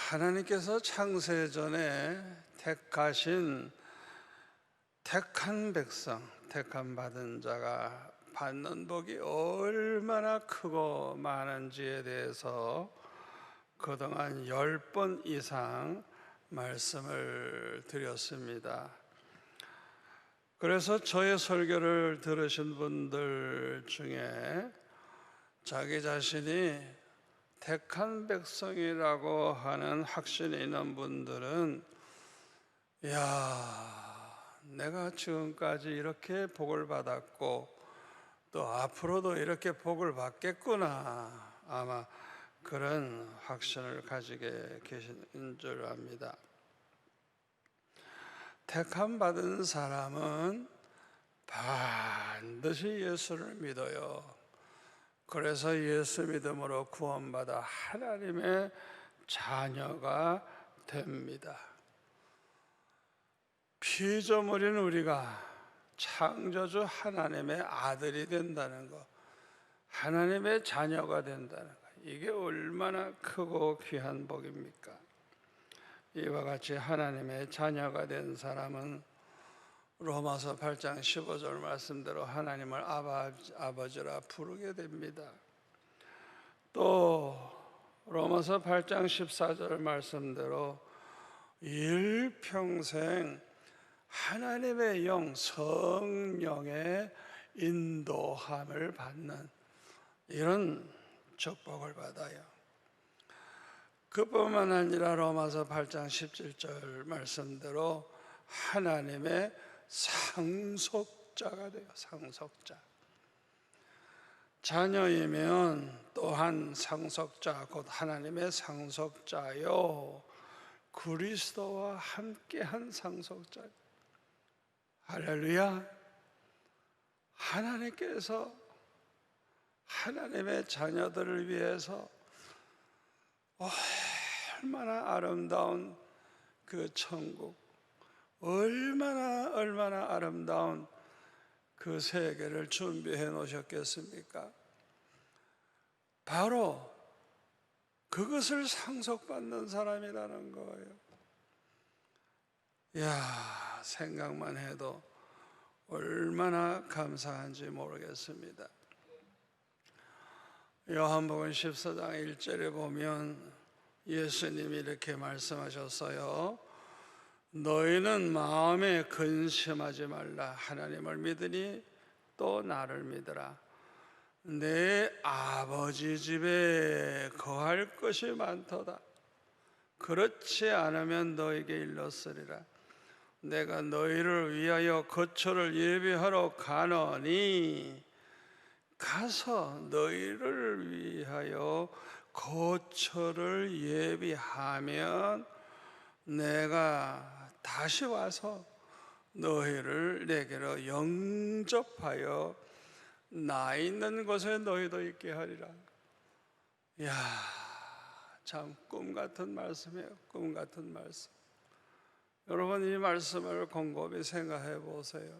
하나님께서 창세전에 택한 백성, 택한 받은 자가 받는 복이 얼마나 크고 많은지에 대해서 그동안 10번 이상 말씀을 드렸습니다. 그래서 저의 설교를 들으신 분들 중에 자기 자신이 택한 백성이라고 하는 확신이 있는 분들은 내가 지금까지 이렇게 복을 받았고 또 앞으로도 이렇게 복을 받겠구나, 아마 그런 확신을 가지게 계신 줄 압니다. 택함 받은 사람은 반드시 예수를 믿어요. 그래서 예수 믿음으로 구원받아 하나님의 자녀가 됩니다. 피조물인 우리가 창조주 하나님의 아들이 된다는 것, 하나님의 자녀가 된다는 것, 이게 얼마나 크고 귀한 복입니까? 이와 같이 하나님의 자녀가 된 사람은 로마서 8장 15절 말씀대로 하나님을 아버지라 부르게 됩니다. 또 로마서 8장 14절 말씀대로 일평생 하나님의 영, 성령의 인도함을 받는 이런 축복을 받아요. 그뿐만 아니라 로마서 8장 17절 말씀대로 하나님의 상속자가 돼요. 상속자. 자녀이면 또한 상속자, 곧 하나님의 상속자요, 그리스도와 함께한 상속자. 할렐루야. 하나님께서 하나님의 자녀들을 위해서 얼마나 아름다운 그 천국, 얼마나 아름다운 그 세계를 준비해 놓으셨겠습니까? 바로 그것을 상속받는 사람이라는 거예요. 생각만 해도 얼마나 감사한지 모르겠습니다. 요한복음 14장 1절에 보면 예수님이 이렇게 말씀하셨어요. 너희는 마음에 근심하지 말라. 하나님을 믿으니 또 나를 믿으라. 내 아버지 집에 거할 것이 많도다. 그렇지 않으면 너에게 일렀으리라. 내가 너희를 위하여 거처를 예비하러 가노니, 가서 너희를 위하여 거처를 예비하면 내가 다시 와서 너희를 내게로 영접하여 나 있는 곳에 너희도 있게 하리라. 참 꿈 같은 말씀이에요. 꿈 같은 말씀. 여러분, 이 말씀을 곰곰이 생각해 보세요.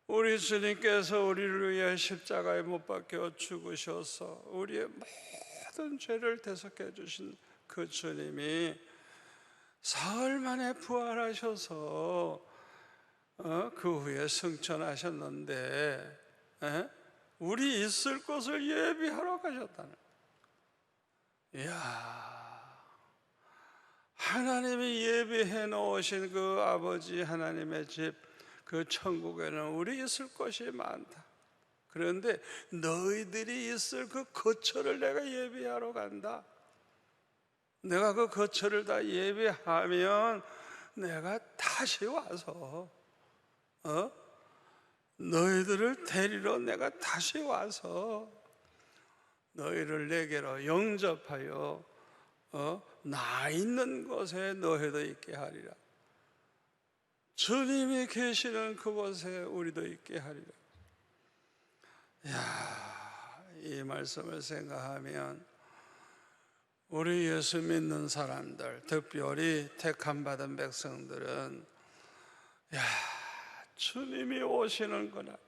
우리 주님께서 우리를 위해 십자가에 못 박혀 죽으셔서 우리의 모든 죄를 대속해 주신 그 주님이 사흘 만에 부활하셔서 그 후에 승천하셨는데 우리 있을 곳을 예비하러 가셨다는. 하나님이 예비해 놓으신 그 아버지 하나님의 집, 그 천국에는 우리 있을 곳이 많다. 그런데 너희들이 있을 그 거처를 내가 예비하러 간다. 내가 그 거처를 다 예비하면 내가 다시 와서 너희들을 데리러 내가 다시 와서 너희를 내게로 영접하여 나 있는 곳에 너희도 있게 하리라. 주님이 계시는 그곳에 우리도 있게 하리라. 이 말씀을 생각하면 우리 예수 믿는 사람들, 특별히 택함 받은 백성들은 주님이 오시는 그날,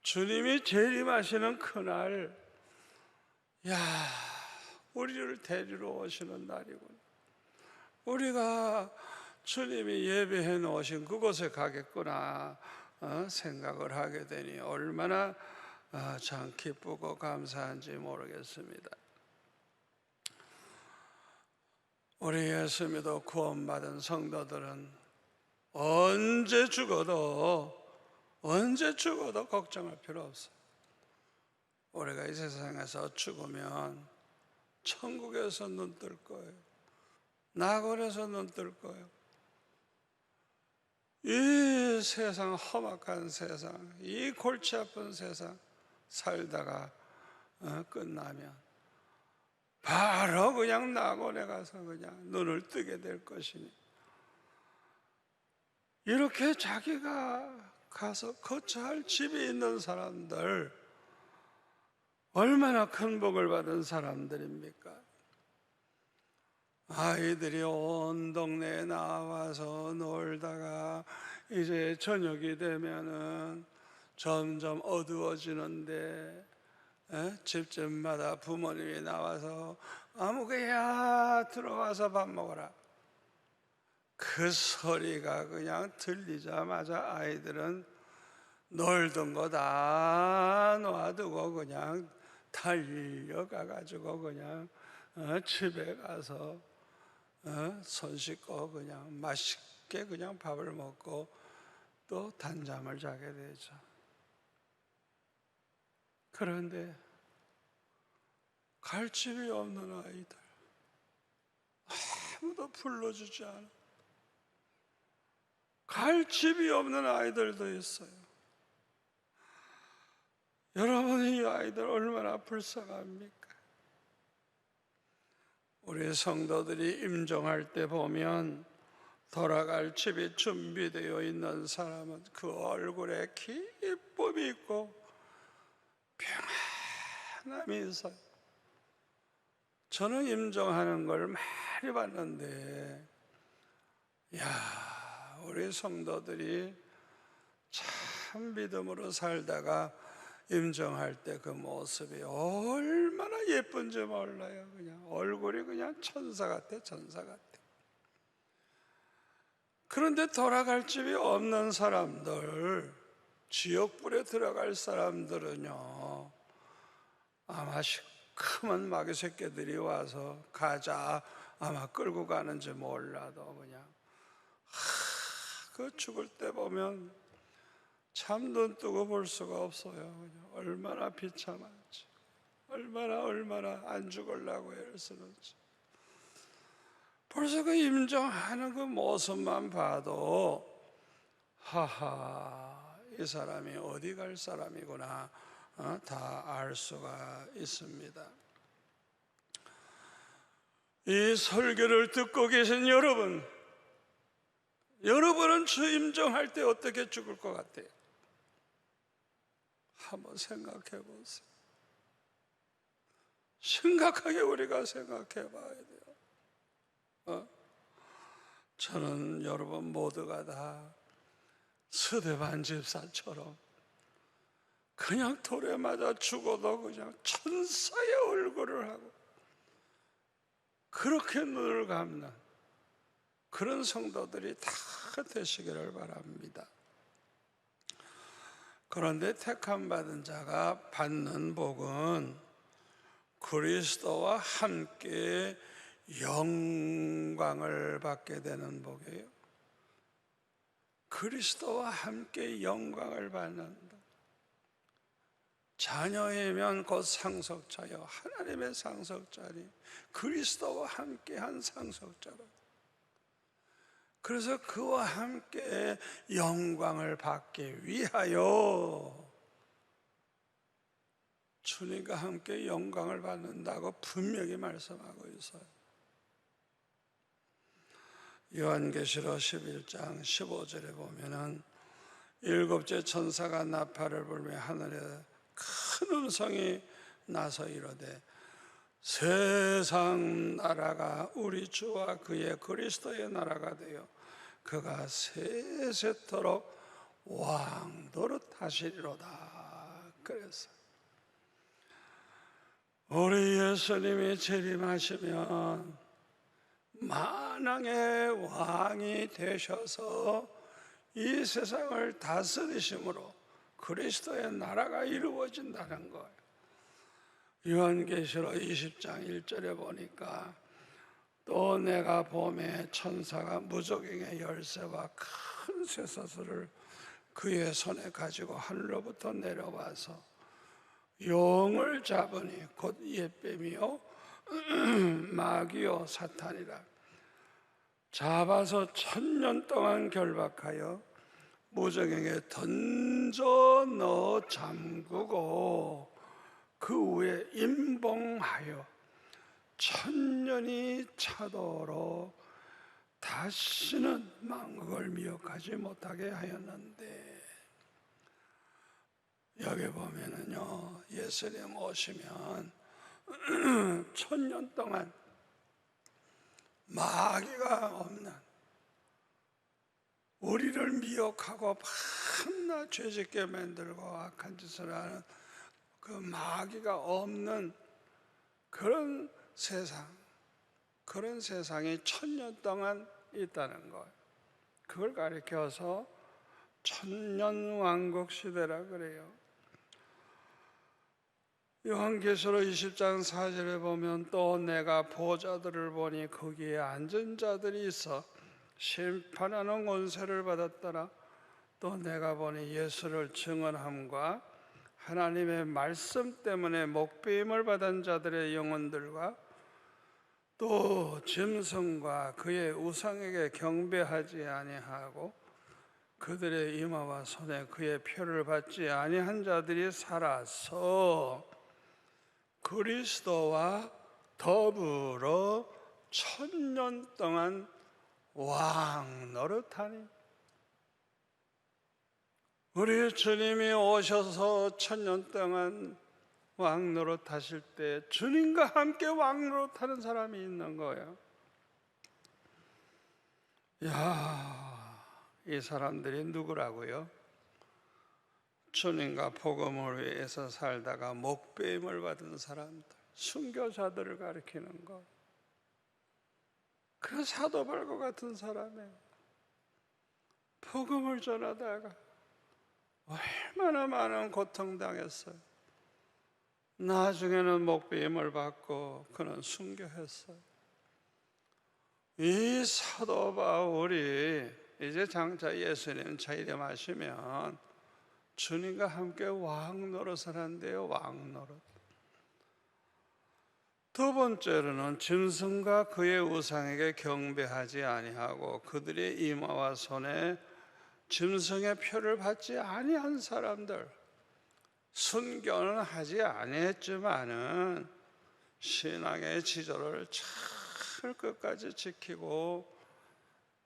주님이 재림하시는 그날, 우리를 데리러 오시는 날이구나. 우리가 주님이 예배해 놓으신 그곳에 가겠구나 생각을 하게 되니 얼마나 참 기쁘고 감사한지 모르겠습니다. 우리 예수 믿어 구원받은 성도들은 언제 죽어도 걱정할 필요 없어요. 우리가 이 세상에서 죽으면 천국에서 눈 뜰 거예요. 낙원에서 눈 뜰 거예요. 이 세상, 험악한 세상, 이 골치 아픈 세상 살다가 끝나면 바로 그냥 낙원에 가서 그냥 눈을 뜨게 될 것이니, 이렇게 자기가 가서 거처할 집이 있는 사람들 얼마나 큰 복을 받은 사람들입니까? 아이들이 온 동네에 나와서 놀다가 이제 저녁이 되면은 점점 어두워지는데 집집마다 부모님이 나와서 아무개야 들어와서 밥 먹어라. 그 소리가 그냥 들리자마자 아이들은 놀던 거 다 놔두고 그냥 달려가가지고 그냥 집에 가서 손 씻고 그냥 맛있게 그냥 밥을 먹고 또 단잠을 자게 되죠. 그런데 갈 집이 없는 아이들, 아무도 불러주지 않아. 갈 집이 없는 아이들도 있어요. 여러분, 이 아이들 얼마나 불쌍합니까? 우리 성도들이 임종할 때 보면 돌아갈 집이 준비되어 있는 사람은 그 얼굴에 기쁨이 있고 평안함이 있어요. 저는 임종하는 걸 많이 봤는데, 우리 성도들이 참 믿음으로 살다가 임종할 때 그 모습이 얼마나 예쁜지 몰라요. 그냥 얼굴이 그냥 천사 같아, 천사 같아. 그런데 돌아갈 집이 없는 사람들, 지옥불에 들어갈 사람들은요, 아마 시커먼 마귀 새끼들이 와서 가자 아마 끌고 가는지 몰라도 그냥 그 죽을 때 보면 참 눈 뜨고 볼 수가 없어요. 그냥 얼마나 비참한지, 얼마나 안 죽으려고 애를 쓰는지. 벌써 그 임종하는 그 모습만 봐도 이 사람이 어디 갈 사람이구나 다 알 수가 있습니다. 이 설교를 듣고 계신 여러분은 주 임종할 때 어떻게 죽을 것 같아요? 한번 생각해 보세요. 심각하게 우리가 생각해 봐야 돼요. 저는 여러분 모두가 다 스데반 집사처럼 그냥 돌에 맞아 죽어도 그냥 천사의 얼굴을 하고 그렇게 눈을 감는 그런 성도들이 다 되시기를 바랍니다. 그런데 택함 받은 자가 받는 복은 그리스도와 함께 영광을 받게 되는 복이에요. 그리스도와 함께 영광을 받는다. 자녀이면 곧 상속자요, 하나님의 상속자니 그리스도와 함께한 상속자로. 그래서 그와 함께 영광을 받기 위하여 주님과 함께 영광을 받는다고 분명히 말씀하고 있어요. 요한계시록 11장 15절에 보면은 일곱째 천사가 나팔을 불며 하늘에 큰 음성이 나서 이르되 세상 나라가 우리 주와 그의 그리스도의 나라가 되어 그가 세세토록 왕노릇 하시리로다. 그래서 우리 예수님이 재림하시면 만왕의 왕이 되셔서 이 세상을 다스리심으로 그리스도의 나라가 이루어진다는 거예요. 요한계시록 20장 1절에 보니까 또 내가 봄에 천사가 무저갱의 열쇠와 큰 쇠사슬을 그의 손에 가지고 하늘로부터 내려와서 용을 잡으니 곧 옛뱀이요 마귀요 사탄이라 잡아서 1000년 동안 결박하여 무저갱에 던져 넣어 잠그고 그 후에 임봉하여 1000년이 차도록 다시는 만국을 미혹하지 못하게 하였는데, 여기 보면은요, 예수님 오시면 1000년 동안 마귀가 없는, 우리를 미혹하고 밤낮 죄짓게 만들고 악한 짓을 하는 그 마귀가 없는 그런 세상, 그런 세상이 1000년 동안 있다는 거예요. 그걸 가리켜서 천년왕국 시대라 그래요. 요한계시록 20장 4절에 보면 또 내가 보좌들을 보니 거기에 앉은 자들이 있어 심판하는 권세를 받았더라. 또 내가 보니 예수를 증언함과 하나님의 말씀 때문에 목배임을 받은 자들의 영혼들과 또 짐승과 그의 우상에게 경배하지 아니하고 그들의 이마와 손에 그의 표를 받지 아니한 자들이 살아서 그리스도와 더불어 1000년 동안 왕 노릇하니, 우리 주님이 오셔서 1000년 동안 왕 노릇하실 때 주님과 함께 왕 노릇하는 사람이 있는 거예요. 야, 이 사람들이 누구라고요? 주님과 복음을 위해서 살다가 목배임을 받은 사람들, 순교자들을 가리키는 것. 그 사도 바울과 같은 사람이에요. 복음을 전하다가 얼마나 많은 고통당했어요. 나중에는 목배임을 받고 그는 순교했어요. 이 사도 바울이 이제 장차 예수님 재림하시면 주님과 함께 왕 노릇을 한대요. 왕 노릇. 두 번째로는 짐승과 그의 우상에게 경배하지 아니하고 그들의 이마와 손에 짐승의 표를 받지 아니한 사람들, 순교는 하지 아니했지만은 신앙의 지조를 잘 끝까지 지키고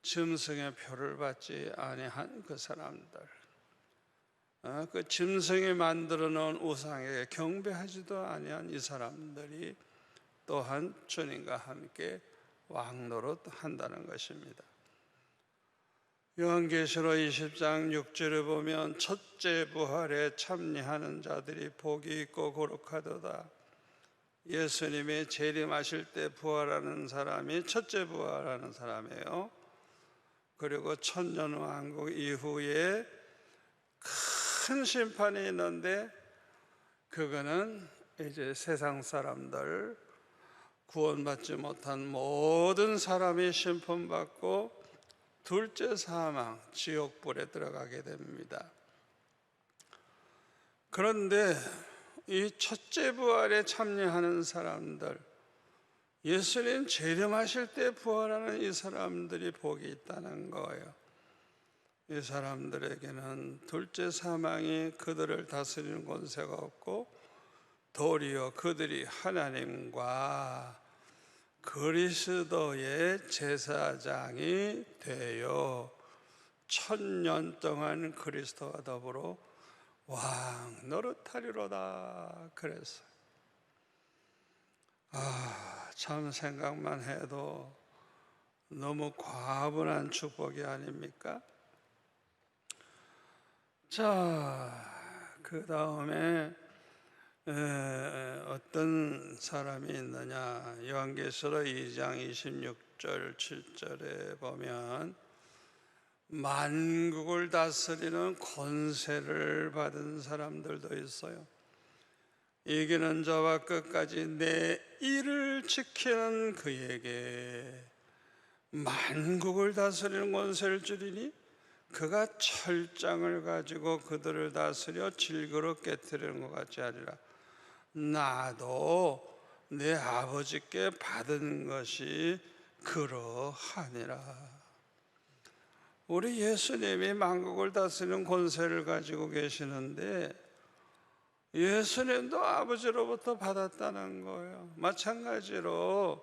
짐승의 표를 받지 아니한 그 사람들, 그 짐승이 만들어 놓은 우상에게 경배하지도 아니한 이 사람들이 또한 주님과 함께 왕노릇 한다는 것입니다. 요한계시록 20장 6절에 보면 첫째 부활에 참여하는 자들이 복이 있고 거룩하도다. 예수님이 재림하실 때 부활하는 사람이 첫째 부활하는 사람이에요. 그리고 천년왕국 이후에 큰 심판이 있는데 그거는 이제 세상 사람들, 구원받지 못한 모든 사람이 심판받고 둘째 사망, 지옥불에 들어가게 됩니다. 그런데 이 첫째 부활에 참여하는 사람들, 예수님 재림하실 때 부활하는 이 사람들이 복이 있다는 거예요. 이 사람들에게는 둘째 사망이 그들을 다스리는 권세가 없고 도리어 그들이 하나님과 그리스도의 제사장이 되어 1000년 동안 그리스도와 더불어 왕 노릇하리로다 그랬어요. 참 생각만 해도 너무 과분한 축복이 아닙니까? 자, 그 다음에 어떤 사람이 있느냐? 요한계시록 2장 26절 7절에 보면 만국을 다스리는 권세를 받은 사람들도 있어요. 이기는 자와 끝까지 내 일을 지키는 그에게 만국을 다스리는 권세를 주리니 그가 철장을 가지고 그들을 다스려 질그러 깨뜨리는 것 같이 하리라. 나도 내 아버지께 받은 것이 그러하니라. 우리 예수님이 만국을 다스리는 권세를 가지고 계시는데 예수님도 아버지로부터 받았다는 거예요. 마찬가지로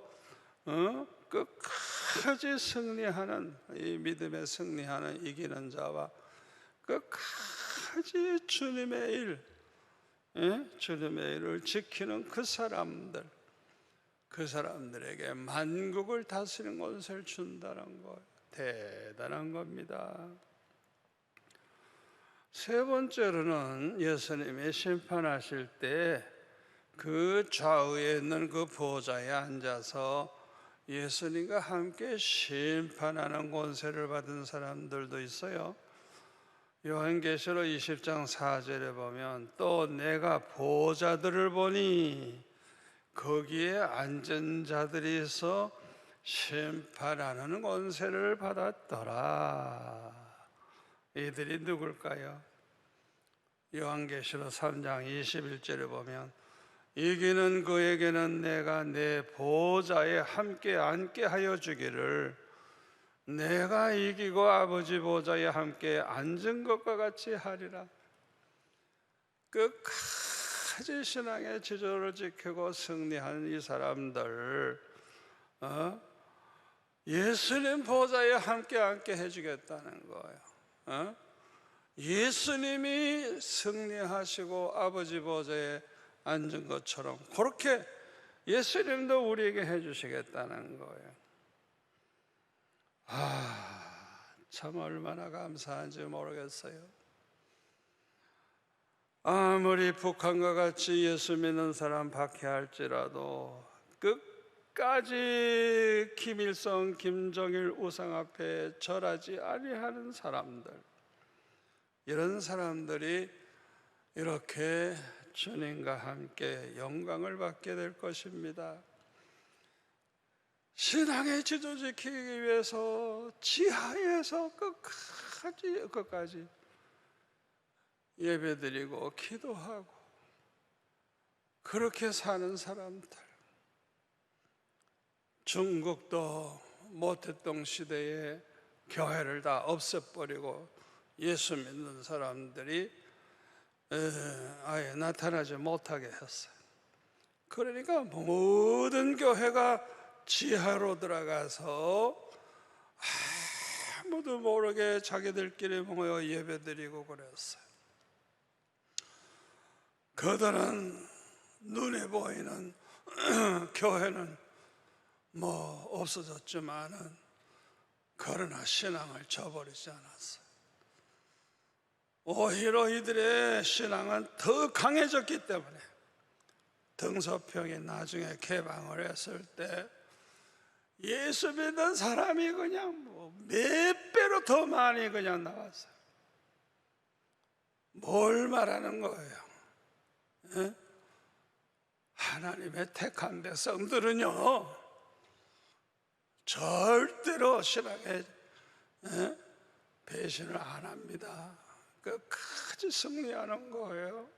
끝까지 승리하는, 이 믿음에 승리하는 이기는 자와 끝까지 주님의 일, 주님의 일을 지키는 그 사람들에게 만국을 다스리는 권세를 준다는 거예요. 대단한 겁니다. 세 번째로는 예수님이 심판하실 때 그 좌우에 있는 그 보좌에 앉아서 예수님과 함께 심판하는 권세를 받은 사람들도 있어요. 요한계시록 20장 4절에 보면 또 내가 보좌들을 보니 거기에 앉은 자들이 있어 심판하는 권세를 받았더라. 이들이 누굴까요? 요한계시록 3장 21절에 보면 이기는 그에게는 내가 내 보좌에 함께 앉게 하여 주기를 내가 이기고 아버지 보좌에 함께 앉은 것과 같이 하리라. 끝까지 신앙의 지조를 지키고 승리한 이 사람들 예수님 보좌에 함께 앉게 해주겠다는 거예요. 예수님이 승리하시고 아버지 보좌에 앉은 것처럼 그렇게 예수님도 우리에게 해주시겠다는 거예요. 참 얼마나 감사한지 모르겠어요. 아무리 북한과 같이 예수 믿는 사람 박해할지라도 끝까지 김일성, 김정일 우상 앞에 절하지 아니하는 사람들, 이런 사람들이 이렇게 주님과 함께 영광을 받게 될 것입니다. 신앙의 지도 지키기 위해서 지하에서 끝까지 예배드리고 기도하고 그렇게 사는 사람들, 중국도 모택동 시대에 교회를 다 없애버리고 예수 믿는 사람들이 아예 나타나지 못하게 했어요. 그러니까 모든 교회가 지하로 들어가서 아무도 모르게 자기들끼리 모여 예배드리고 그랬어요. 그들은 눈에 보이는 교회는 없어졌지만은 그러나 신앙을 저버리지 않았어요. 오히려 이들의 신앙은 더 강해졌기 때문에 등소평이 나중에 개방을 했을 때 예수 믿는 사람이 그냥 몇 배로 더 많이 그냥 나왔어요. 뭘 말하는 거예요? 하나님의 택한 백성들은요 절대로 신앙에 배신을 안 합니다. 끝까지 승리하는 거예요.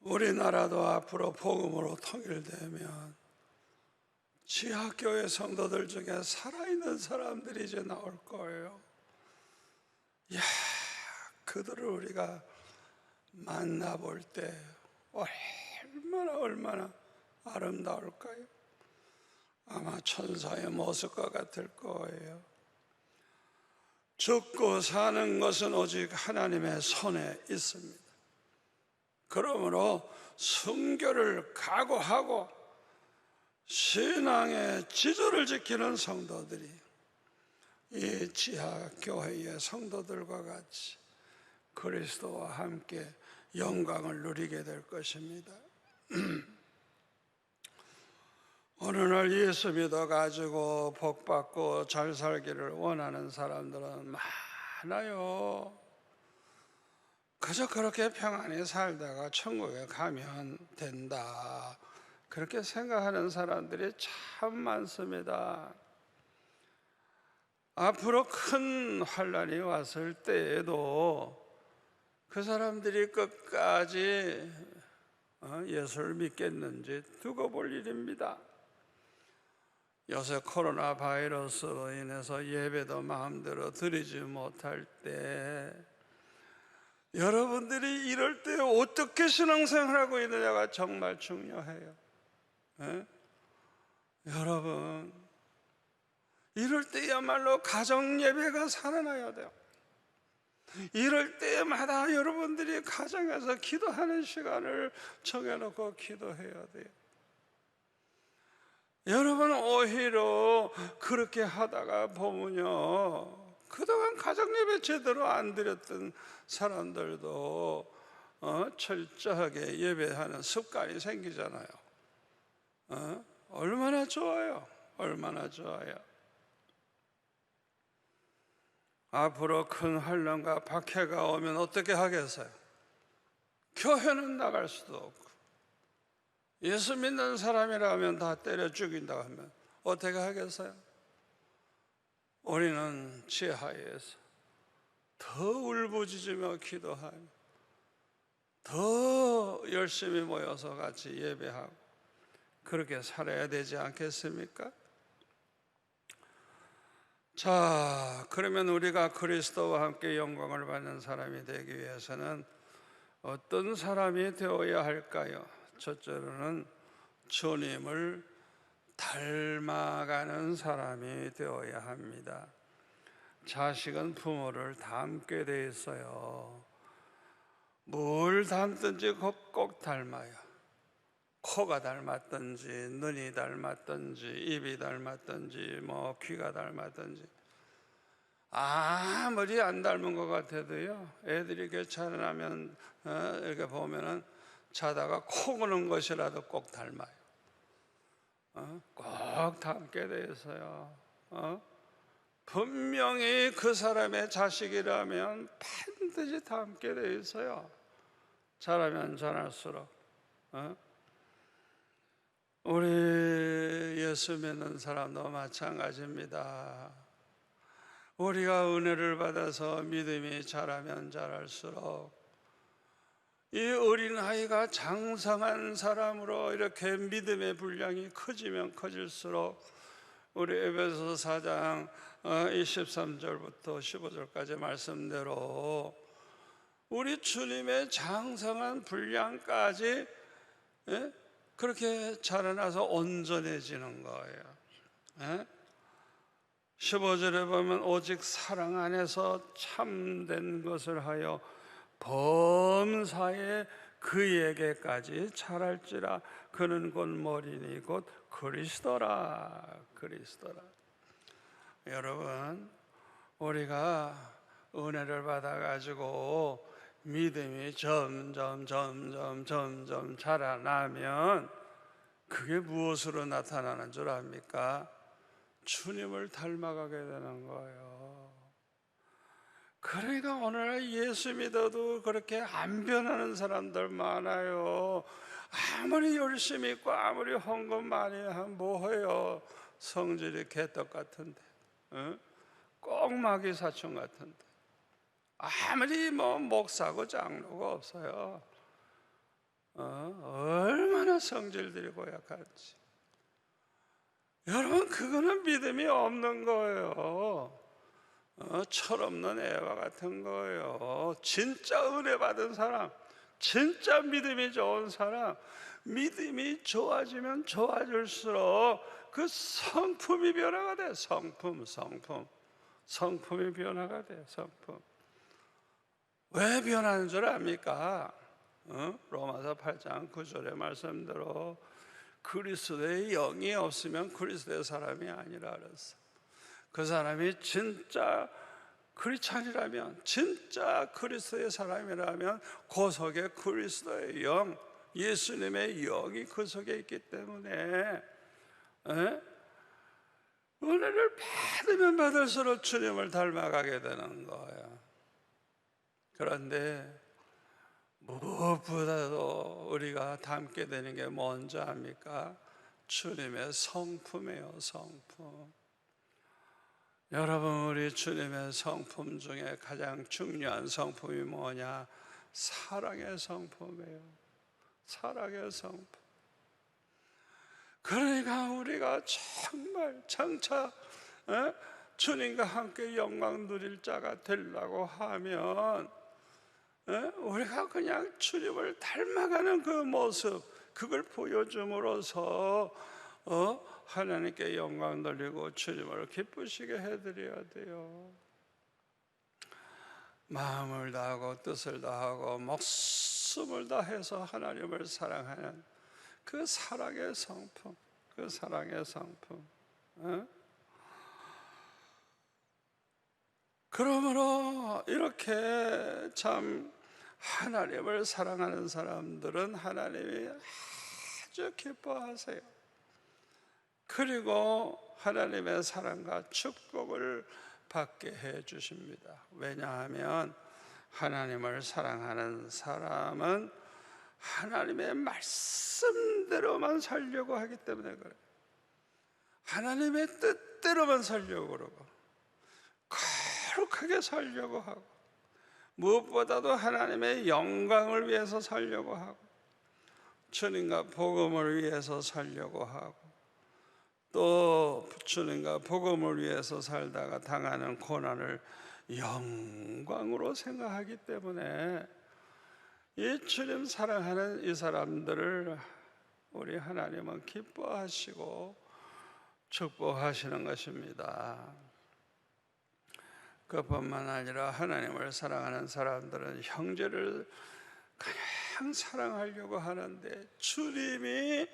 우리나라도 앞으로 복음으로 통일되면 지하교회 성도들 중에 살아있는 사람들이 이제 나올 거예요. 그들을 우리가 만나볼 때 얼마나 아름다울까요? 아마 천사의 모습과 같을 거예요. 죽고 사는 것은 오직 하나님의 손에 있습니다. 그러므로 순교를 각오하고 신앙의 지조를 지키는 성도들이 이 지하교회의 성도들과 같이 그리스도와 함께 영광을 누리게 될 것입니다. 어느 날 예수 믿어가지고 복받고 잘 살기를 원하는 사람들은 많아요. 그저 그렇게 평안히 살다가 천국에 가면 된다, 그렇게 생각하는 사람들이 참 많습니다. 앞으로 큰 환난이 왔을 때에도 그 사람들이 끝까지 예수를 믿겠는지 두고 볼 일입니다. 요새 코로나 바이러스로 인해서 예배도 마음대로 드리지 못할 때 여러분들이 이럴 때 어떻게 신앙생활하고 있느냐가 정말 중요해요. 여러분, 이럴 때야말로 가정 예배가 살아나야 돼요. 이럴 때마다 여러분들이 가정에서 기도하는 시간을 정해놓고 기도해야 돼요. 여러분, 오히려 그렇게 하다가 보면요, 그동안 가정 예배 제대로 안 드렸던 사람들도 철저하게 예배하는 습관이 생기잖아요. 얼마나 좋아요. 얼마나 좋아요. 앞으로 큰 환난과 박해가 오면 어떻게 하겠어요? 교회는 나갈 수도 없고, 예수 믿는 사람이라면 다 때려 죽인다 하면 어떻게 하겠어요? 우리는 지하에서 더 울부짖으며 기도하며 더 열심히 모여서 같이 예배하고 그렇게 살아야 되지 않겠습니까? 자, 그러면 우리가 그리스도와 함께 영광을 받는 사람이 되기 위해서는 어떤 사람이 되어야 할까요? 첫째로는 주님을 닮아가는 사람이 되어야 합니다. 자식은 부모를 닮게 돼 있어요. 뭘 닮든지 꼭 닮아요. 코가 닮았든지 눈이 닮았든지 입이 닮았든지 귀가 닮았든지, 아무리 안 닮은 것 같아도요, 애들이 괜찮으면 이렇게 보면은 자다가 코 고는 것이라도 꼭 닮아요. 꼭 닮게 돼 있어요. 분명히 그 사람의 자식이라면 반드시 닮게 돼 있어요. 자라면 자랄수록. 우리 예수 믿는 사람도 마찬가지입니다. 우리가 은혜를 받아서 믿음이 자라면 자랄수록 이 어린아이가 장성한 사람으로 이렇게 믿음의 분량이 커지면 커질수록 우리 에베소서 4장 23절부터 15절까지 말씀대로 우리 주님의 장성한 분량까지 그렇게 자라나서 온전해지는 거예요. 15절에 보면 오직 사랑 안에서 참된 것을 하여 범사에 그에게까지 자랄지라. 그는 곧 머리니 곧 그리스도라. 그리스도라. 여러분, 우리가 은혜를 받아가지고 믿음이 점점 자라나면 그게 무엇으로 나타나는 줄 압니까? 주님을 닮아가게 되는 거예요. 그러니까 오늘날 예수 믿어도 그렇게 안 변하는 사람들 많아요. 아무리 열심히 있고 아무리 헌금 많이 하면 뭐해요? 성질이 개떡 같은데, 꼭 마귀 사춘 같은데, 아무리 목사고 장로가 없어요. 얼마나 성질들이 고약한지. 여러분, 그거는 믿음이 없는 거예요. 철없는 애와 같은 거예요. 진짜 은혜 받은 사람, 진짜 믿음이 좋은 사람, 믿음이 좋아지면 좋아질수록 그 성품이 변화가 돼. 성품이 변화가 돼. 성품. 왜 변하는 줄 압니까? 로마서 8장 9절의 말씀대로 그리스도의 영이 없으면 그리스도의 사람이 아니라 그랬어. 그 사람이 진짜 크리스찬이라면, 진짜 그리스도의 사람이라면 그 속에 그리스도의 영, 예수님의 영이 그 속에 있기 때문에 은혜를 받으면 받을수록 주님을 닮아가게 되는 거예요. 그런데 무엇보다도 우리가 닮게 되는 게 뭔지 압니까? 주님의 성품이에요. 성품. 여러분, 우리 주님의 성품 중에 가장 중요한 성품이 뭐냐? 사랑의 성품이에요. 사랑의 성품. 그러니까 우리가 정말 장차 주님과 함께 영광 누릴 자가 되려고 하면 우리가 그냥 주님을 닮아가는 그 모습, 그걸 보여줌으로써 하나님께 영광 돌리고 주님을 기쁘시게 해드려야 돼요. 마음을 다하고 뜻을 다하고 목숨을 다해서 하나님을 사랑하는 그 사랑의 성품, 그 사랑의 성품. 그러므로 이렇게 참 하나님을 사랑하는 사람들은 하나님이 아주 기뻐하세요. 그리고 하나님의 사랑과 축복을 받게 해 주십니다. 왜냐하면 하나님을 사랑하는 사람은 하나님의 말씀대로만 살려고 하기 때문에 그래요. 하나님의 뜻대로만 살려고 그러고 거룩하게 살려고 하고 무엇보다도 하나님의 영광을 위해서 살려고 하고 주님과 복음을 위해서 살려고 하고 또 주님과 복음을 위해서 살다가 당하는 고난을 영광으로 생각하기 때문에 이 주님 사랑하는 이 사람들을 우리 하나님은 기뻐하시고 축복하시는 것입니다. 그뿐만 아니라 하나님을 사랑하는 사람들은 형제를 그냥 사랑하려고 하는데 주님이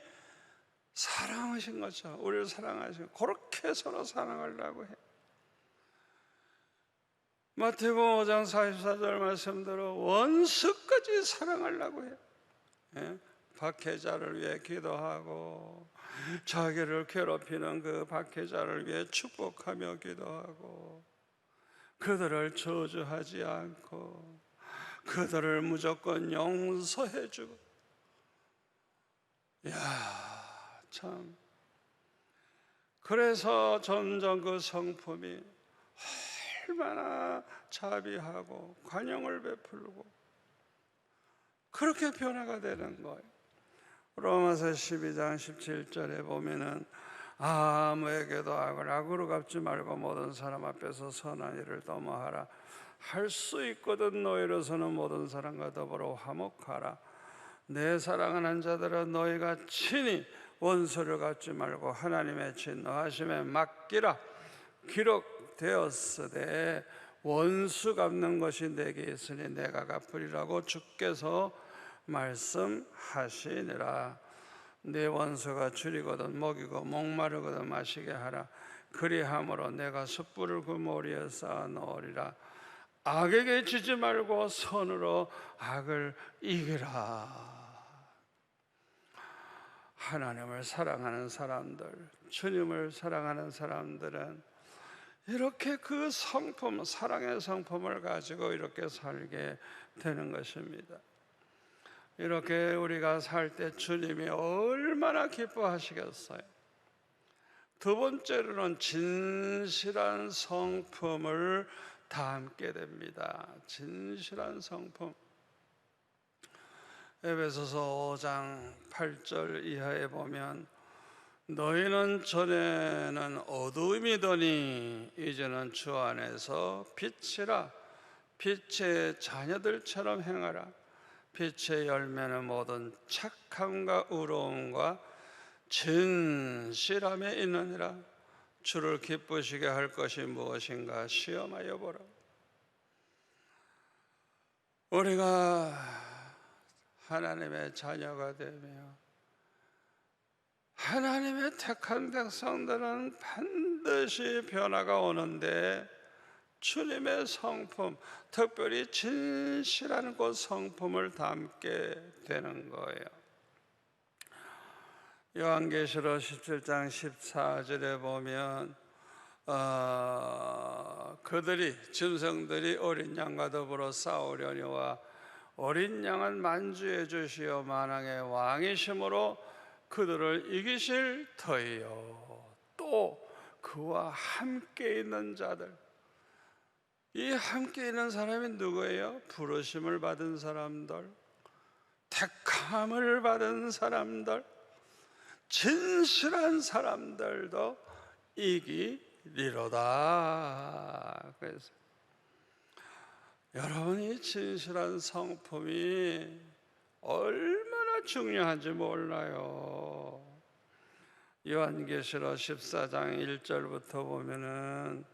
사랑하신 것처럼 우리를 사랑하시고 그렇게 서로 사랑하려고 해요. 마태복음 5장 44절 말씀대로 원수까지 사랑하려고 해요. 박해자를 위해 기도하고 자기를 괴롭히는 그 박해자를 위해 축복하며 기도하고 그들을 저주하지 않고 그들을 무조건 용서해주고 참 그래서 점점 그 성품이 얼마나 자비하고 관용을 베풀고 그렇게 변화가 되는 거예요. 로마서 12장 17절에 보면은 아무에게도 악으로 갚지 말고 모든 사람 앞에서 선한 일을 도모하라. 할 수 있거든 너희로서는 모든 사람과 더불어 화목하라. 내 사랑하는 자들아 너희가 친히 원수를 갚지 말고 하나님의 진노하심에 맡기라. 기록되었으되 원수 갚는 것이 내게 있으니 내가 갚으리라고 주께서 말씀하시니라. 내 원수가 줄이거든 먹이고 목마르거든 마시게 하라. 그리함으로 내가 숯불을 그 모리에 쌓아 놓으리라. 악에게 지지 말고 선으로 악을 이기라. 하나님을 사랑하는 사람들, 주님을 사랑하는 사람들은 이렇게 그 성품, 사랑의 성품을 가지고 이렇게 살게 되는 것입니다. 이렇게 우리가 살 때 주님이 얼마나 기뻐하시겠어요. 두 번째로는 진실한 성품을 담게 됩니다. 진실한 성품. 에베소서 5장 8절 이하에 보면 너희는 전에는 어두움이더니 이제는 주 안에서 빛이라. 빛의 자녀들처럼 행하라. 빛의 열매는 모든 착함과 의로움과 진실함에 있느니라. 주를 기쁘시게 할 것이 무엇인가 시험하여 보라. 우리가 하나님의 자녀가 되며 하나님의 택한 백성들은 반드시 변화가 오는데 주님의 성품, 특별히 진실한 그 성품을 담게 되는 거예요. 요한계시록 17장 14절에 보면 그들이 짐승들이 어린 양과 더불어 싸우려니와 어린 양은 만주해 주시어 만왕의 왕이심으로 그들을 이기실 터이요. 또 그와 함께 있는 자들, 이 함께 있는 사람이 누구예요? 부르심을 받은 사람들, 택함을 받은 사람들, 진실한 사람들도 이기리로다. 그래서 여러분이 진실한 성품이 얼마나 중요한지 몰라요. 요한계시록 14장 1절부터 보면은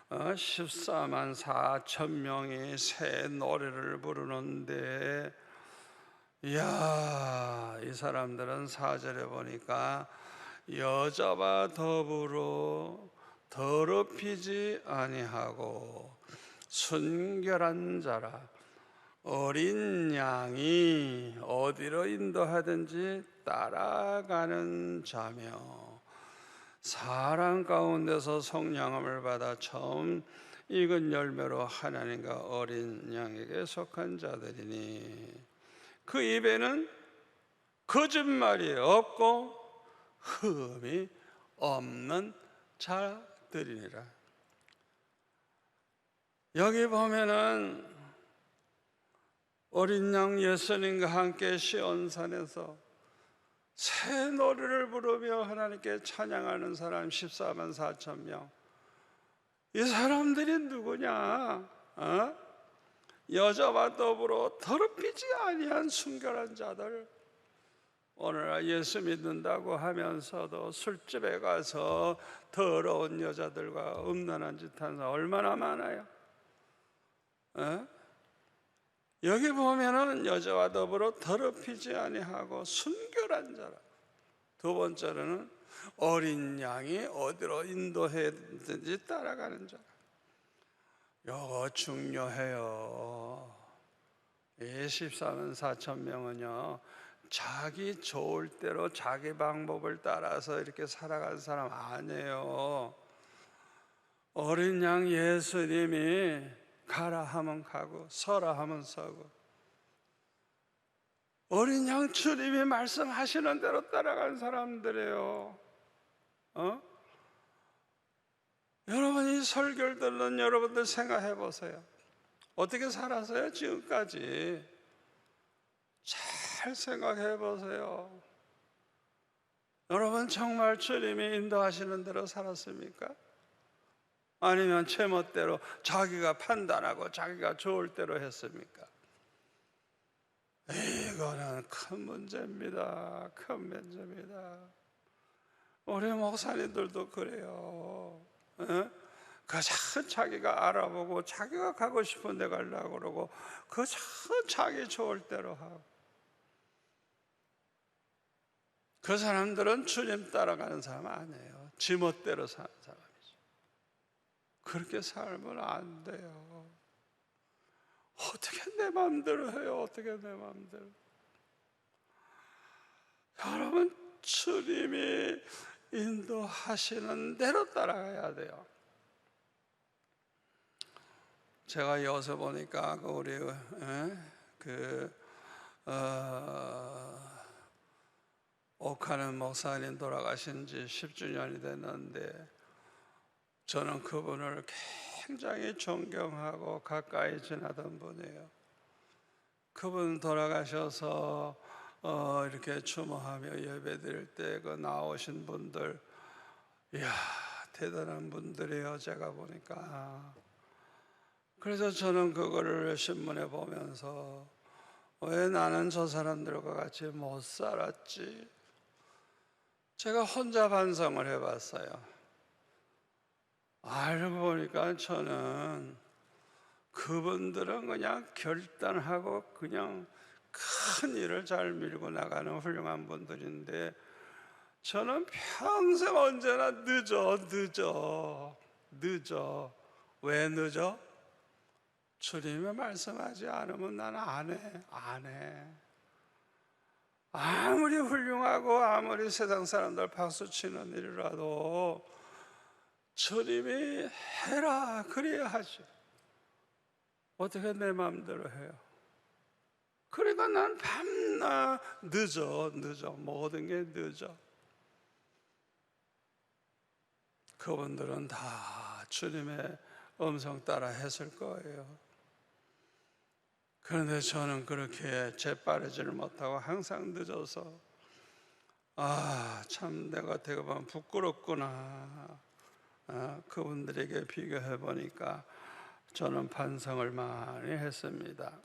14만 4천 명이 새 노래를 부르는데, 이야, 이 사람들은 4절에 보니까 여자와 더불어 더럽히지 아니하고 순결한 자라, 어린 양이 어디로 인도하든지 따라가는 자며, 사랑 가운데서 성령함을 받아 처음 익은 열매로 하나님과 어린 양에게 속한 자들이니 그 입에는 거짓말이 없고 흠이 없는 자들이니라. 여기 보면은 어린 양 예수님과 함께 시온산에서 새 노래를 부르며 하나님께 찬양하는 사람 14만 4천 명. 이 사람들이 누구냐? 여자와 더불어 더럽히지 아니한 순결한 자들. 오늘날 예수 믿는다고 하면서도 술집에 가서 더러운 여자들과 음란한 짓 하는 사람 얼마나 많아요. 여기 보면은 여자와 더불어 더럽히지 아니하고 순결한 자라. 두 번째로는 어린 양이 어디로 인도해든지 따라가는 자라. 이거 중요해요. 이 14만 4천 명은요, 자기 좋을 대로 자기 방법을 따라서 이렇게 살아가는 사람 아니에요. 어린 양 예수님이 가라 하면 가고 서라 하면 서고, 어린 양 주님이 말씀하시는 대로 따라간 사람들이에요. 여러분, 이 설교를 듣는 여러분들 생각해 보세요. 어떻게 살았어요? 지금까지 잘 생각해 보세요. 여러분, 정말 주님이 인도하시는 대로 살았습니까? 아니면 제멋대로 자기가 판단하고 자기가 좋을 대로 했습니까? 이거는 큰 문제입니다. 큰 문제입니다. 우리 목사님들도 그래요. 그저 자기가 알아보고 자기가 가고 싶은 데 가려고 그러고 그저 자기 좋을 대로 하고, 그 사람들은 주님 따라가는 사람 아니에요. 지멋대로 사는 사람이죠. 그렇게 살면 안 돼요. 어떻게 내 마음대로 해요? 어떻게 내 마음대로? 여러분, 주님이 인도하시는 대로 따라가야 돼요. 제가 여기서 보니까 우리 옥하는 목사님 돌아가신 지 10주년이 됐는데, 저는 그분을 굉장히 존경하고 가까이 지나던 분이에요. 그분 돌아가셔서 이렇게 추모하며 예배드릴 때 그 나오신 분들, 이야, 대단한 분들이에요. 제가 보니까. 그래서 저는 그거를 신문에 보면서 왜 나는 저 사람들과 같이 못 살았지? 제가 혼자 반성을 해봤어요. 알고 보니까 저는 그분들은 그냥 결단하고 그냥 큰 일을 잘 밀고 나가는 훌륭한 분들인데, 저는 평생 언제나 늦어. 왜 늦어? 주님이 말씀하지 않으면 나는 안 해. 아무리 훌륭하고 아무리 세상 사람들 박수치는 일이라도 주님이 해라 그래야 하지. 어떻게 내 마음대로 해요? 그러니까 난 밤낮 늦어. 모든 게 늦어. 그분들은 다 주님의 음성 따라 했을 거예요. 그런데 저는 그렇게 재빠르지를 못하고 항상 늦어서 참 내가 되게 보면 부끄럽구나. 그분들에게 비교해 보니까 저는 반성을 많이 했습니다.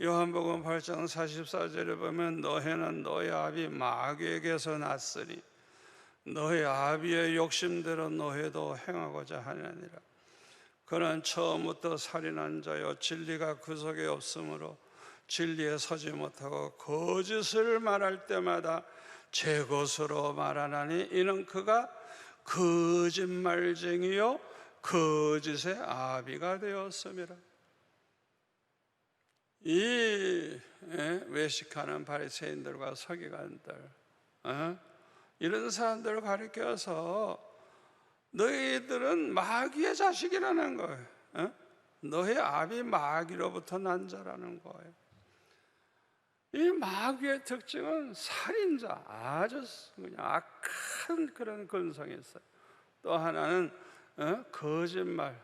요한복음 8장 44절에 보면 너희는 너희 아비 마귀에게서 났으니 너희 아비의 욕심대로 너희도 행하고자 하느니라. 그는 처음부터 살인한 자요 진리가 그 속에 없으므로 진리에 서지 못하고 거짓을 말할 때마다 제 것으로 말하나니 이는 그가 거짓말쟁이요 거짓의 아비가 되었음이라. 이 외식하는 바리새인들과 서기관들 이런 사람들을 가리켜서 너희들은 마귀의 자식이라는 거예요. 너희 아비 마귀로부터 난 자라는 거예요. 이 마귀의 특징은 살인자, 아주 그냥 악한 그런 근성이 있어요. 또 하나는 거짓말,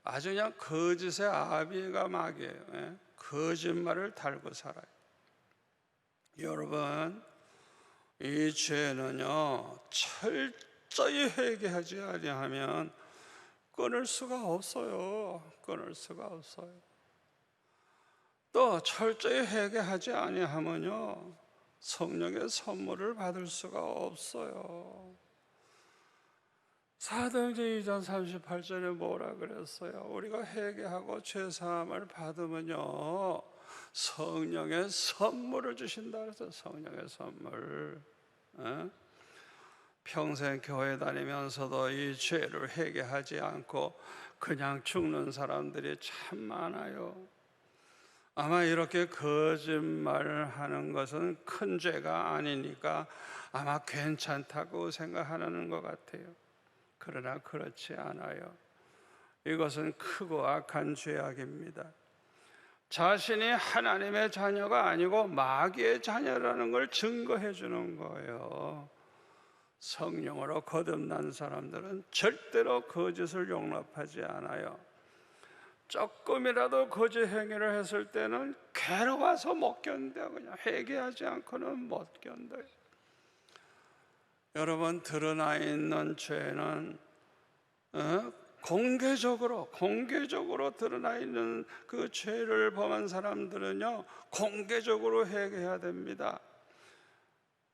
아주 그냥 거짓의 아비가 마귀예요. 거짓말을 달고 살아요. 여러분, 이 죄는요 철저히 회개하지 아니하면 끊을 수가 없어요. 또 철저히 회개하지 아니하면요 성령의 선물을 받을 수가 없어요. 사도행전 2장 38절에 뭐라 그랬어요? 우리가 회개하고 죄사함을 받으면요 성령의 선물을 주신다 그랬어요. 성령의 선물. 평생 교회 다니면서도 이 죄를 회개하지 않고 그냥 죽는 사람들이 참 많아요. 아마 이렇게 거짓말을 하는 것은 큰 죄가 아니니까 아마 괜찮다고 생각하는 것 같아요. 그러나 그렇지 않아요. 이것은 크고 악한 죄악입니다. 자신이 하나님의 자녀가 아니고 마귀의 자녀라는 걸 증거해 주는 거예요. 성령으로 거듭난 사람들은 절대로 거짓을 용납하지 않아요. 조금이라도 거짓 행위를 했을 때는 괴로워서 못 견뎌요. 그냥 회개하지 않고는 못 견뎌요. 여러분, 드러나 있는 죄는 공개적으로 드러나 있는 그 죄를 범한 사람들은요 공개적으로 회개해야 됩니다.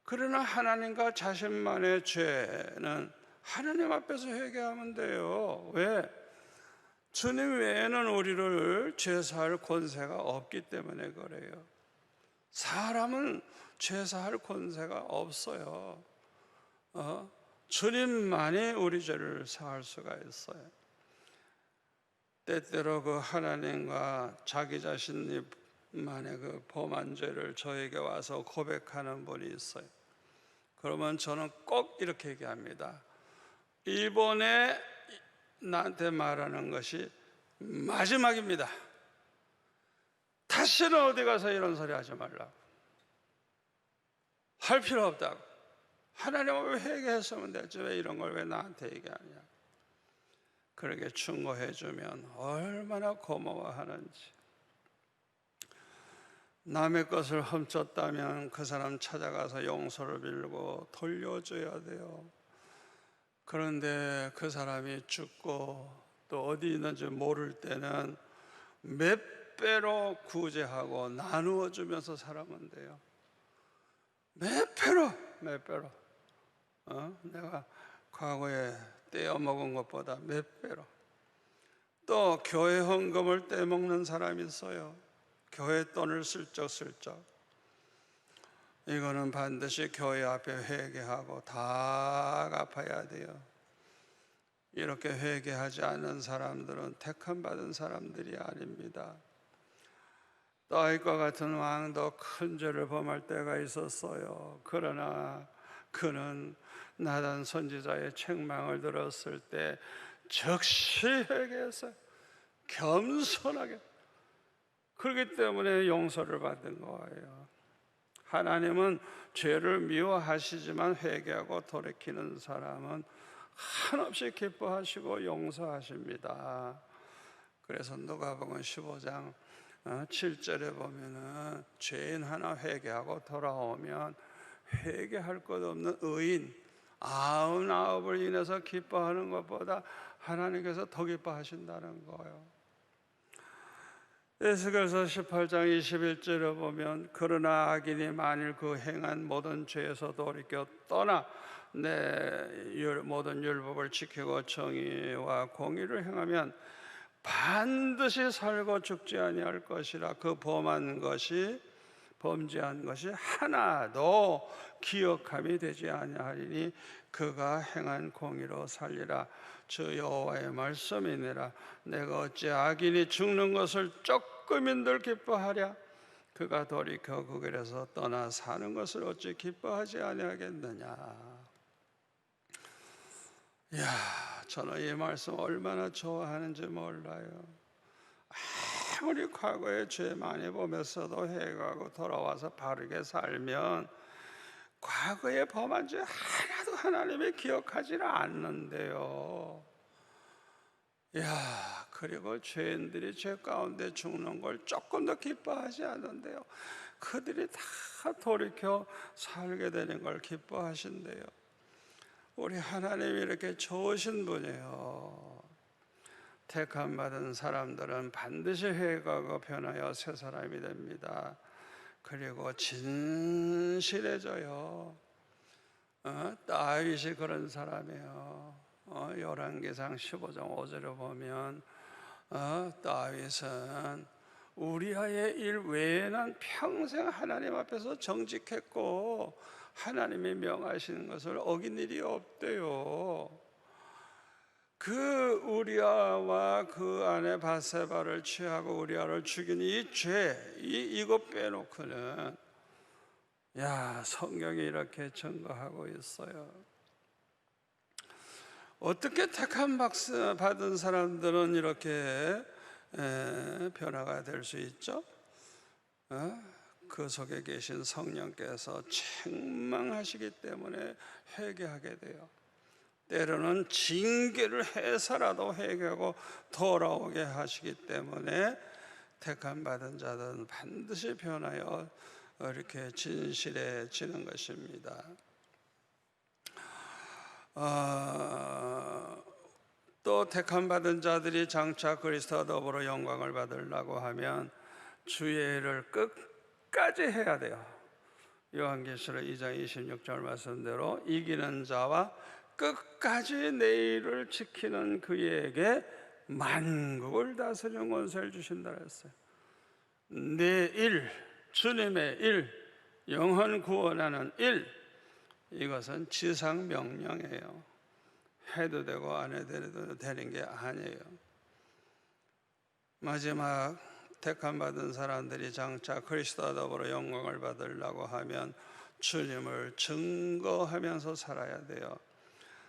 그러나 하나님과 자신만의 죄는 하나님 앞에서 회개하면 돼요. 왜? 주님 외에는 우리를 죄사할 권세가 없기 때문에 그래요. 사람은 죄사할 권세가 없어요. 주님만이 우리 죄를 사할 수가 있어요. 때때로 그 하나님과 자기 자신만의 그 범한 죄를 저에게 와서 고백하는 분이 있어요. 그러면 저는 꼭 이렇게 얘기합니다. 이번에 나한테 말하는 것이 마지막입니다. 다시는 어디 가서 이런 소리 하지 말라고. 할 필요 없다고. 하나님 앞에 회개했으면 되지 왜 이런 걸 왜 나한테 얘기하냐. 그렇게 충고해 주면 얼마나 고마워하는지. 남의 것을 훔쳤다면 그 사람 찾아가서 용서를 빌고 돌려줘야 돼요. 그런데 그 사람이 죽고 또 어디 있는지 모를 때는 몇 배로 구제하고 나누어 주면서 살아면 돼요. 몇 배로. 내가 과거에 떼어먹은 것보다 몇 배로. 또 교회 헌금을 떼먹는 사람이 있어요. 교회 돈을 슬쩍. 이거는 반드시 교회 앞에 회개하고 다 갚아야 돼요. 이렇게 회개하지 않는 사람들은 택함 받은 사람들이 아닙니다. 다윗과 같은 왕도 큰 죄를 범할 때가 있었어요. 그러나 그는 나단 선지자의 책망을 들었을 때 즉시 회개했어요. 겸손하게. 그렇기 때문에 용서를 받은 거예요. 하나님은 죄를 미워하시지만 회개하고 돌이키는 사람은 한없이 기뻐하시고 용서하십니다. 그래서 누가복음 15장 7절에 보면은 죄인 하나 회개하고 돌아오면 회개할 것 없는 의인 99을 인해서 기뻐하는 것보다 하나님께서 더 기뻐하신다는 거예요. 에스겔서 18장 21절에 보면 그러나 악인이 만일 그 행한 모든 죄에서 돌이켜 떠나 내 모든 율법을 지키고 정의와 공의를 행하면 반드시 살고 죽지 아니할 것이라. 그 범죄한 것이 하나도 기억함이 되지 아니하리니 그가 행한 공의로 살리라. 주 여호와의 말씀이니라. 내가 어찌 악인이 죽는 것을 조금인들 기뻐하랴. 그가 돌이켜 그 길에서 떠나 사는 것을 어찌 기뻐하지 아니하겠느냐. 이야, 저는 이 말씀 얼마나 좋아하는지 몰라요. 아무리 과거에 죄 많이 보면서도 회개하고 돌아와서 바르게 살면 과거에 범한 죄 하나도 하나님이 기억하지를 않는데요. 이야, 그리고 죄인들이 죄 가운데 죽는 걸 조금 더 기뻐하지 않는데요. 그들이 다 돌이켜 살게 되는 걸 기뻐하신대요. 우리 하나님이 이렇게 좋으신 분이에요. 택함 받은 사람들은 반드시 회개하고 변하여 새 사람이 됩니다. 그리고 진실해져요. 다윗이 그런 사람이에요. 열왕기상 15장 5절에 보면 다윗은 우리아의 일 외에는 평생 하나님 앞에서 정직했고 하나님이 명하시는 것을 어긴 일이 없대요. 그 우리아와 그 아내 바세바를 취하고 우리아를 죽인 이 죄, 이것 빼놓고는 성경이 이렇게 증거하고 있어요. 어떻게 택함 받은 사람들은 이렇게 변화가 될 수 있죠? 그 속에 계신 성령께서 책망하시기 때문에 회개하게 돼요. 때로는 징계를 해서라도 회개하고 돌아오게 하시기 때문에 택함 받은 자들은 반드시 변하여 이렇게 진실해지는 것입니다. 또 택함 받은 자들이 장차 그리스도와 더불어 영광을 받으려고 하면 주의 일을 끝까지 해야 돼요. 요한계시록 2장 26절 말씀대로 이기는 자와 끝까지 내 일을 지키는 그에게 만국을 다스리는 권세를 주신다 했어요. 내 일, 주님의 일, 영혼 구원하는 일, 이것은 지상 명령이에요. 해도 되고 안 해도 되는 게 아니에요. 마지막 택함 받은 사람들이 장차 그리스도와 더불어 영광을 받으려고 하면 주님을 증거하면서 살아야 돼요.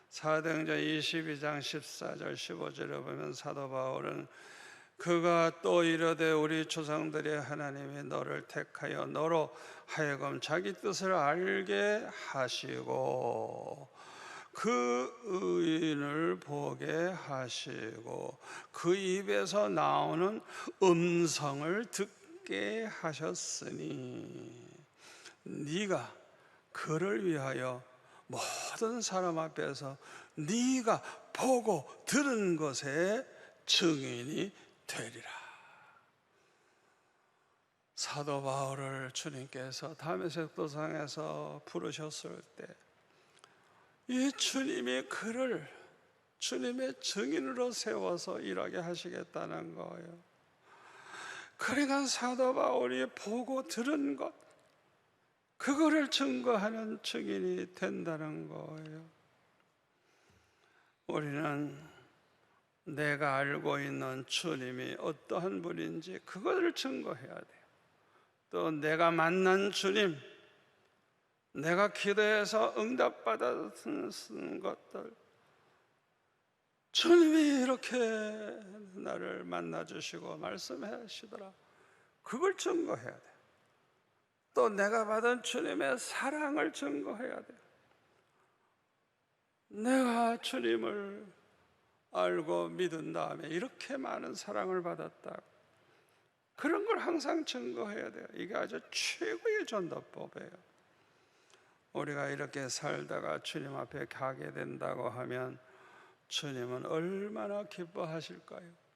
사도행전 22장 14절 15절에 보면 사도 바울은 그가 또 이르되 우리 조상들이 하나님이 너를 택하여 너로 하여금 자기 뜻을 알게 하시고 그 의인을 보게 하시고 그 입에서 나오는 음성을 듣게 하셨으니 네가 그를 위하여 모든 사람 앞에서 네가 보고 들은 것에 증인이 되리라. 사도 바울을 주님께서 다메섹 도상에서 부르셨을 때 이 주님이 그를 주님의 증인으로 세워서 일하게 하시겠다는 거예요. 그러니까 사도 바울이 보고 들은 것, 그거를 증거하는 증인이 된다는 거예요. 우리는 내가 알고 있는 주님이 어떠한 분인지 그것을 증거해야 돼요. 또 내가 만난 주님, 내가 기도해서 응답받았던 것들, 주님이 이렇게 나를 만나주시고 말씀하시더라, 그걸 증거해야 돼요. 또 내가 받은 주님의 사랑을 증거해야 돼요. 내가 주님을 알고 믿은 다음에 이렇게 많은 사랑을 받았다, 그런 걸 항상 증거해야 돼요. 이게 아주 최고의 전도법이에요. 우리가 이렇게 살다가 주님 앞에 가게 된다고 하면 주님은 얼마나 기뻐하실까요?